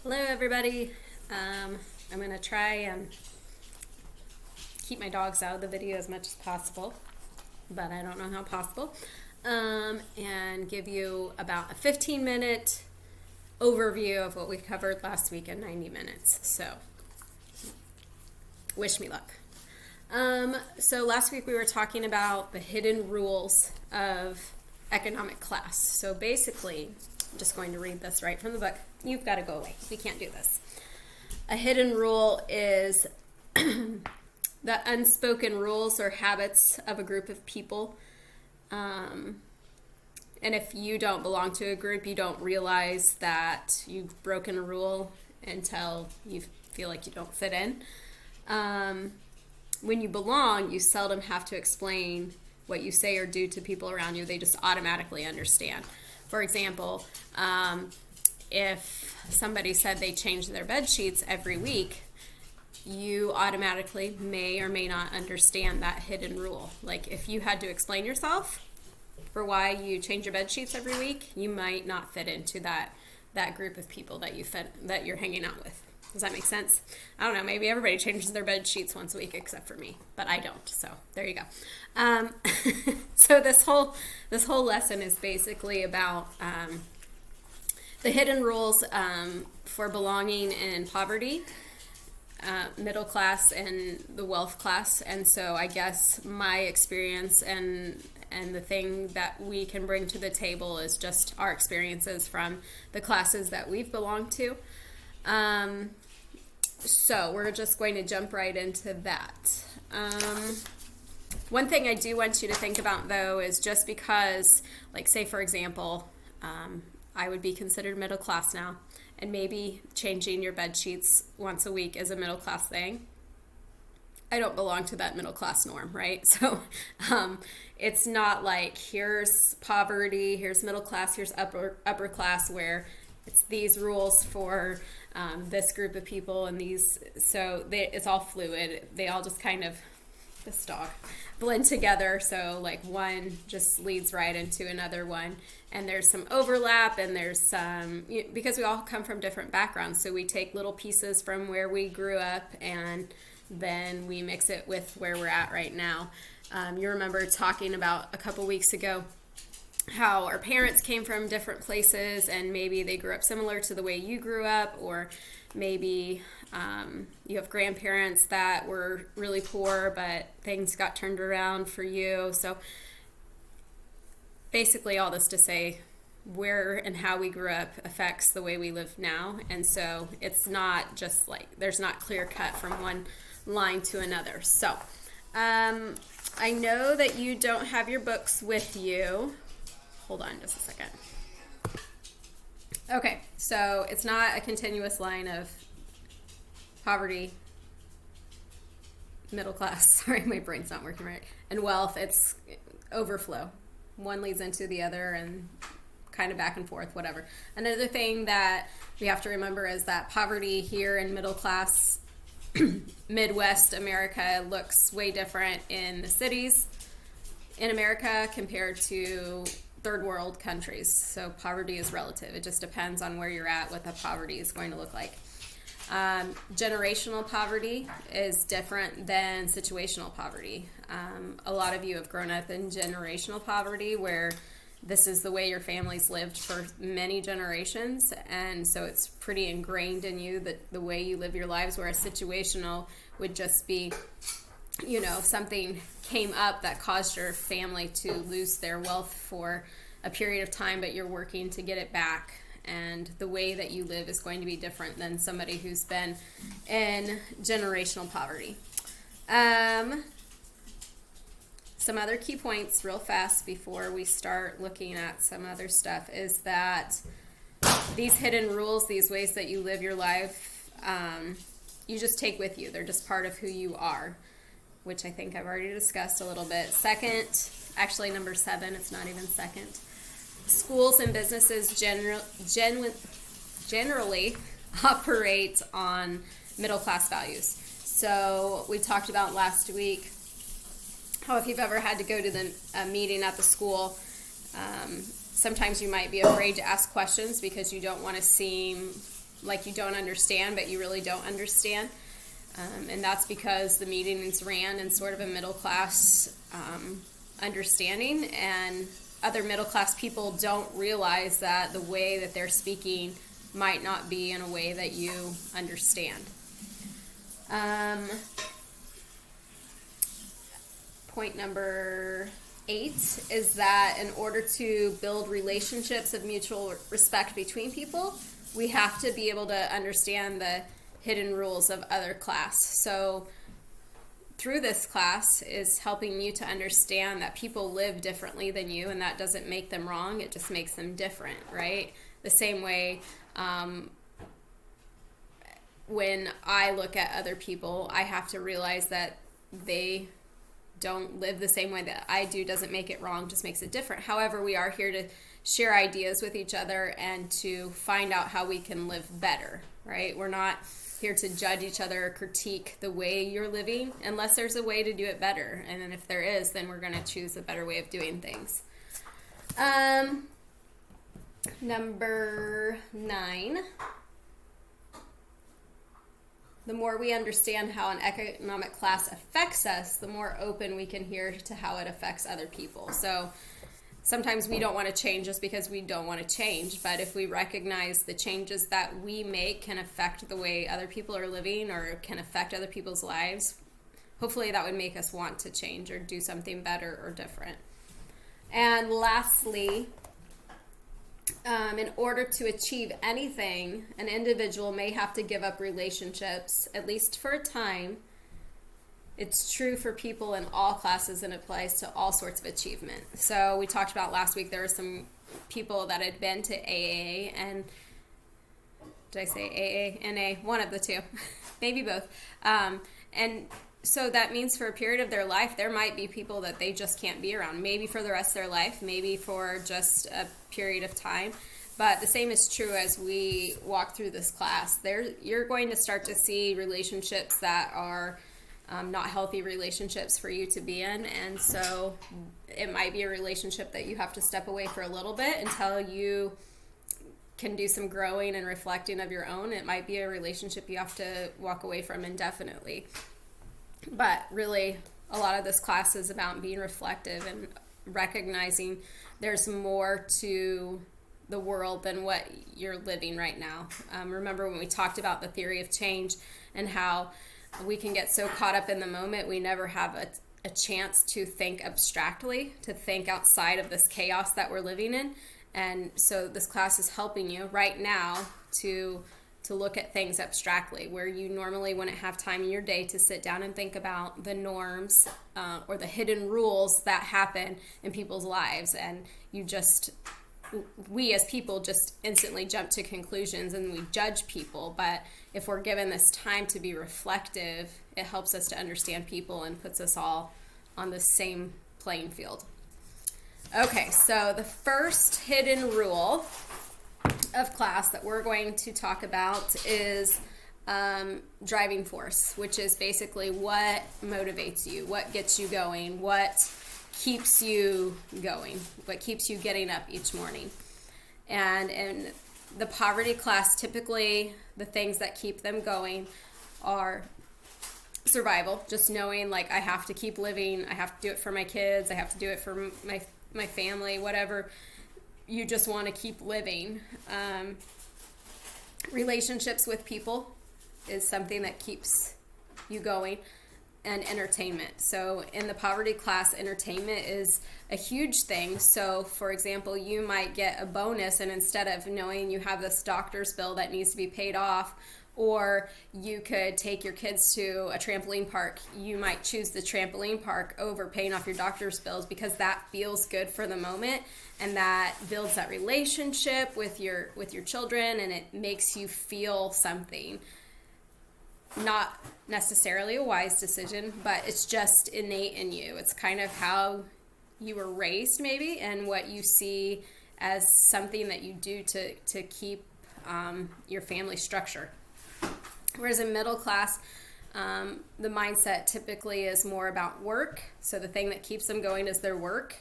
Hello, everybody. I'm going to try and keep my dogs out of the video as much as possible, but I don't know how possible, and give you about a 15-minute overview of what we covered last week in 90 minutes. So, wish me luck. So last week we were talking about the hidden rules of economic class. So basically, I'm just going to read this right from the book. You've got to go away. We can't do this. A hidden rule is the unspoken rules or habits of a group of people. And if you don't belong to a group, you don't realize that you've broken a rule until you feel like you don't fit in. When you belong, you seldom have to explain what you say or do to people around you. They just automatically understand. For example, if somebody said they change their bed sheets every week, you automatically may or may not understand that hidden rule. Like if you had to explain yourself for why you change your bed sheets every week, you might not fit into that group of people that you're hanging out with. Does that make sense? I don't know. Maybe everybody changes their bed sheets once a week except for me, but I don't. So there you go. So this whole lesson is basically about the hidden rules for belonging in poverty, middle class, and the wealth class. And so I guess my experience and the thing that we can bring to the table is just our experiences from the classes that we've belonged to. So we're just going to jump right into that. One thing I do want you to think about, though, is just because, like, say, for example, I would be considered middle class now, and maybe changing your bed sheets once a week is a middle class thing. I don't belong to that middle class norm, right? So it's not like here's poverty, here's middle class, here's upper class, where it's these rules for this group of people and these. So it's all fluid. They all just kind of, this dog, blend together. So like one just leads right into another one. And there's some overlap, and there's some, because we all come from different backgrounds. So we take little pieces from where we grew up, and then we mix it with where we're at right now. You remember talking about a couple weeks ago how our parents came from different places, and maybe they grew up similar to the way you grew up, or maybe you have grandparents that were really poor, but things got turned around for you. So basically all this to say where and how we grew up affects the way we live now. And so it's not just like, there's not clear cut from one line to another. So I know that you don't have your books with you. Hold on just a second. Okay, so it's not a continuous line of poverty, middle class, sorry, my brain's not working right, and wealth. It's overflow. One leads into the other and kind of back and forth, whatever. Another thing that we have to remember is that poverty here in middle class Midwest America looks way different in the cities in America compared to third world countries. So poverty is relative. It just depends on where you're at, what the poverty is going to look like. Generational poverty is different than situational poverty. A lot of you have grown up in generational poverty, where this is the way your family's lived for many generations, and so it's pretty ingrained in you, that the way you live your lives, whereas situational would just be, something came up that caused your family to lose their wealth for a period of time, but you're working to get it back. And the way that you live is going to be different than somebody who's been in generational poverty. Some other key points real fast before we start looking at some other stuff is that these hidden rules, these ways that you live your life, you just take with you. They're just part of who you are, which I think I've already discussed a little bit. Second, actually number 7, it's not even second. Schools and businesses generally operate on middle class values. So we talked about last week how if you've ever had to go to a meeting at the school, sometimes you might be afraid to ask questions because you don't want to seem like you don't understand, but you really don't understand. And that's because the meetings ran in sort of a middle class understanding, and other middle class people don't realize that the way that they're speaking might not be in a way that you understand. Point number 8 is that in order to build relationships of mutual respect between people, we have to be able to understand the hidden rules of other class. So through this class is helping you to understand that people live differently than you, and that doesn't make them wrong, it just makes them different, right? The same way when I look at other people, I have to realize that they don't live the same way that I do. Doesn't make it wrong, just makes it different. However, we are here to share ideas with each other and to find out how we can live better, right? We're not here to judge each other or critique the way you're living unless there's a way to do it better. And then if there is, then we're going to choose a better way of doing things. Number 9. The more we understand how an economic class affects us, the more open we can hear to how it affects other people. So sometimes we don't want to change just because we don't want to change, but if we recognize the changes that we make can affect the way other people are living or can affect other people's lives, hopefully that would make us want to change or do something better or different. And lastly, in order to achieve anything, an individual may have to give up relationships, at least for a time. It's true for people in all classes and applies to all sorts of achievement. So we talked about last week, there were some people that had been to AA, and did I say AA? NA? One of the two. Maybe both. And so that means for a period of their life, there might be people that they just can't be around. Maybe for the rest of their life, maybe for just a period of time. But the same is true as we walk through this class. You're going to start to see relationships that are not healthy relationships for you to be in. And so it might be a relationship that you have to step away for a little bit until you can do some growing and reflecting of your own. It might be a relationship you have to walk away from indefinitely. But really, a lot of this class is about being reflective and recognizing there's more to the world than what you're living right now. Remember when we talked about the theory of change and how we can get so caught up in the moment, we never have a chance to think abstractly, to think outside of this chaos that we're living in. And so this class is helping you right now to look at things abstractly, where you normally wouldn't have time in your day to sit down and think about the norms or the hidden rules that happen in people's lives. And we as people just instantly jump to conclusions and we judge people. But if we're given this time to be reflective, it helps us to understand people and puts us all on the same playing field. Okay, so the first hidden rule of class that we're going to talk about is driving force, which is basically what motivates you, what gets you going, what keeps you going, what keeps you getting up each morning. And in the poverty class, typically the things that keep them going are survival, just knowing like I have to keep living, I have to do it for my kids, I have to do it for my family, whatever. You just want to keep living. Relationships with people is something that keeps you going, and entertainment. So in the poverty class, entertainment is a huge thing. So for example, you might get a bonus, and instead of knowing you have this doctor's bill that needs to be paid off, or you could take your kids to a trampoline park, you might choose the trampoline park over paying off your doctor's bills because that feels good for the moment, and that builds that relationship with your children, and it makes you feel something. Not necessarily a wise decision, but it's just innate in you. It's kind of how you were raised maybe, and what you see as something that you do to keep your family structure. Whereas in middle class, the mindset typically is more about work. So the thing that keeps them going is their work.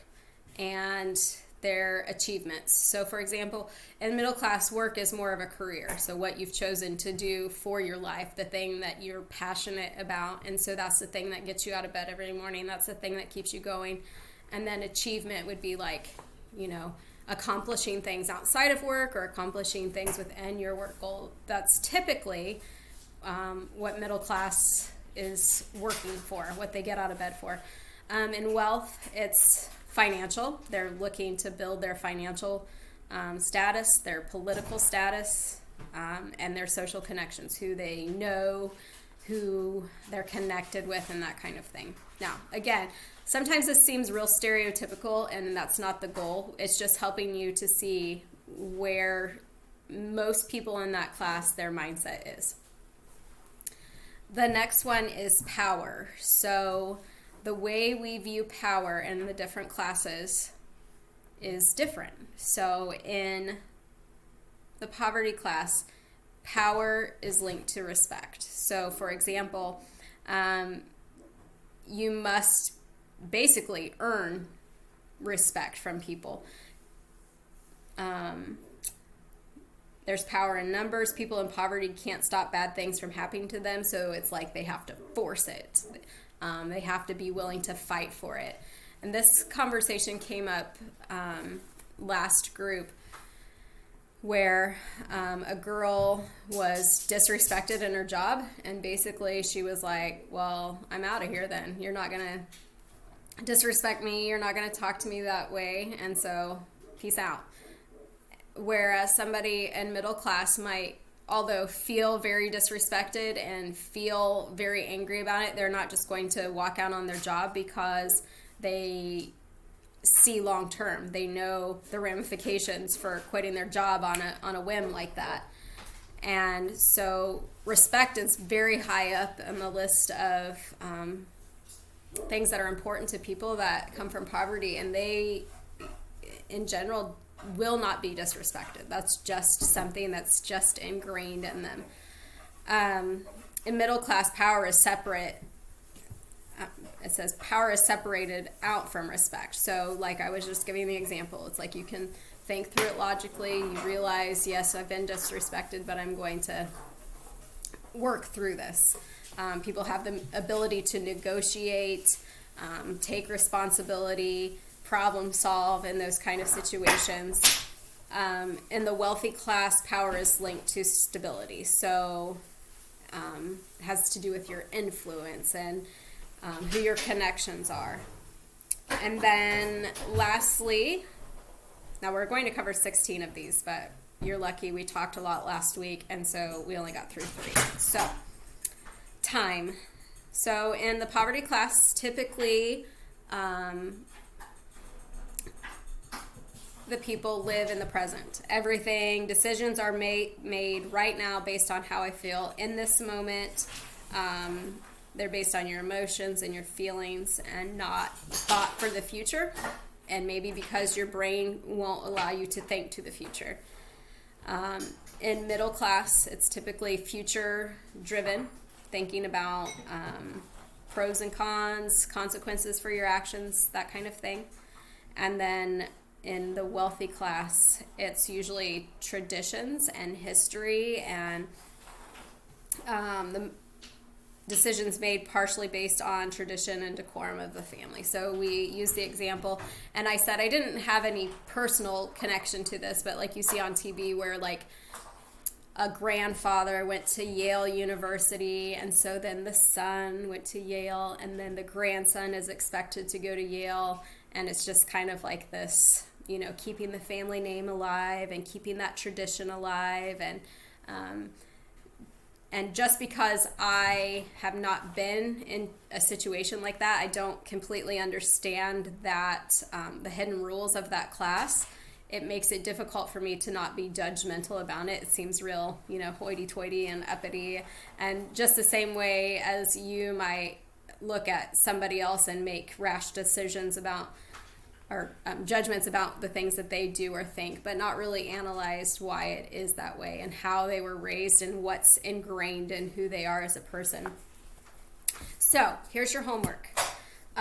And their achievements. So for example, in middle class, work is more of a career. So what you've chosen to do for your life, the thing that you're passionate about. And so that's the thing that gets you out of bed every morning. That's the thing that keeps you going. And then achievement would be like, accomplishing things outside of work or accomplishing things within your work goal. That's typically what middle class is working for, what they get out of bed for. In wealth, it's financial. They're looking to build their financial status, their political status, and their social connections, who they know, who they're connected with, and that kind of thing. Now, again, sometimes this seems real stereotypical, and that's not the goal. It's just helping you to see where most people in that class, their mindset is. The next one is power. So the way we view power in the different classes is different. So in the poverty class, power is linked to respect. So for example, you must basically earn respect from people. There's power in numbers. People in poverty can't stop bad things from happening to them, so it's like they have to force it. They have to be willing to fight for it. And this conversation came up last group, where a girl was disrespected in her job, and basically she was like, well, I'm out of here then. You're not going to disrespect me. You're not going to talk to me that way, and so peace out. Whereas somebody in middle class might, although feel very disrespected and feel very angry about it, they're not just going to walk out on their job because they see long term. They know the ramifications for quitting their job on a whim like that. And so respect is very high up on the list of things that are important to people that come from poverty, and they, in general, will not be disrespected. That's just something that's just ingrained in them. In middle class, power is separate. It says power is separated out from respect. So like I was just giving the example, it's like you can think through it logically. You realize, yes, I've been disrespected, but I'm going to work through this. People have the ability to negotiate, take responsibility, problem solve in those kind of situations. In the wealthy class, power is linked to stability. So it has to do with your influence and who your connections are. And then lastly, now we're going to cover 16 of these, but you're lucky we talked a lot last week, and so we only got through 3. So time. So in the poverty class, typically the people live in the present. Decisions are made right now based on how I feel in this moment. They're based on your emotions and your feelings and not thought for the future. And maybe because your brain won't allow you to think to the future. In middle class, it's typically future driven, thinking about pros and cons, consequences for your actions, that kind of thing. And then in the wealthy class, it's usually traditions and history and the decisions made partially based on tradition and decorum of the family. So we use the example, and I said I didn't have any personal connection to this, but like you see on TV where like a grandfather went to Yale University, and so then the son went to Yale, and then the grandson is expected to go to Yale, and it's just kind of like this, keeping the family name alive and keeping that tradition alive. And just because I have not been in a situation like that, I don't completely understand that the hidden rules of that class. It makes it difficult for me to not be judgmental about it. It seems real, hoity-toity and uppity. And just the same way as you might look at somebody else and make rash decisions about or judgments about the things that they do or think, but not really analyzed why it is that way and how they were raised and what's ingrained in who they are as a person. So here's your homework.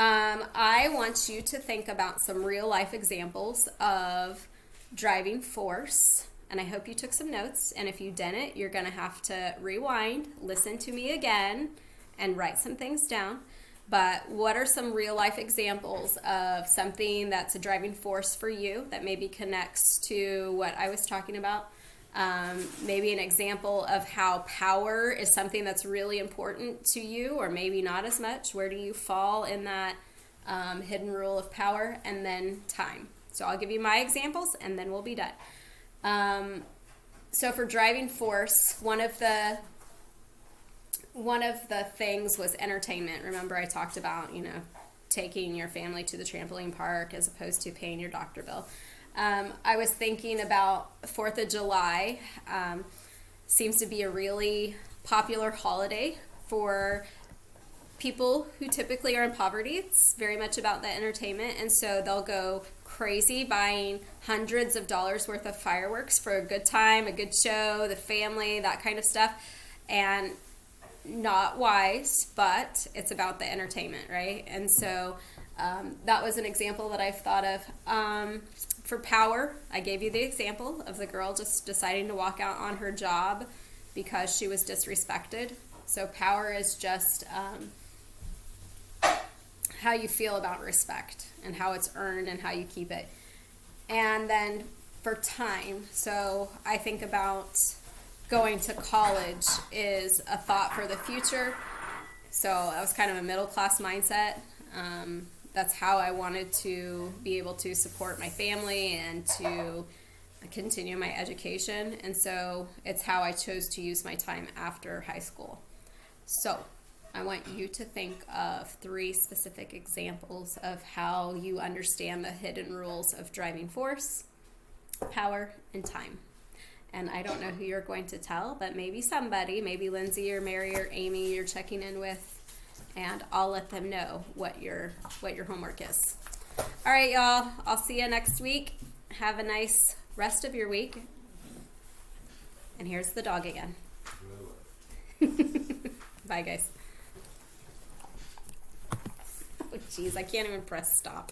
I want you to think about some real life examples of driving force. And I hope you took some notes. And if you didn't, you're going to have to rewind, listen to me again, and write some things down. But what are some real life examples of something that's a driving force for you that maybe connects to what I was talking about? Maybe an example of how power is something that's really important to you, or maybe not as much. Where do you fall in that hidden rule of power? And then time. So I'll give you my examples and then we'll be done. So for driving force, one of the things was entertainment. Remember I talked about, taking your family to the trampoline park as opposed to paying your doctor bill. I was thinking about 4th of July. Seems to be a really popular holiday for people who typically are in poverty. It's very much about the entertainment, and so they'll go crazy buying hundreds of dollars worth of fireworks for a good time, a good show, the family, that kind of stuff. And not wise, but it's about the entertainment, right? And so that was an example that I've thought of. For power, I gave you the example of the girl just deciding to walk out on her job because she was disrespected. So power is just how you feel about respect and how it's earned and how you keep it. And then for time, so I think about going to college is a thought for the future. So that was kind of a middle class mindset. That's how I wanted to be able to support my family and to continue my education. And so it's how I chose to use my time after high school. So I want you to think of 3 specific examples of how you understand the hidden rules of driving force, power, and time. And I don't know who you're going to tell, but maybe somebody, maybe Lindsay or Mary or Amy you're checking in with, and I'll let them know what your homework is. All right, y'all. I'll see you next week. Have a nice rest of your week. And here's the dog again. Bye, guys. Oh, jeez, I can't even press stop.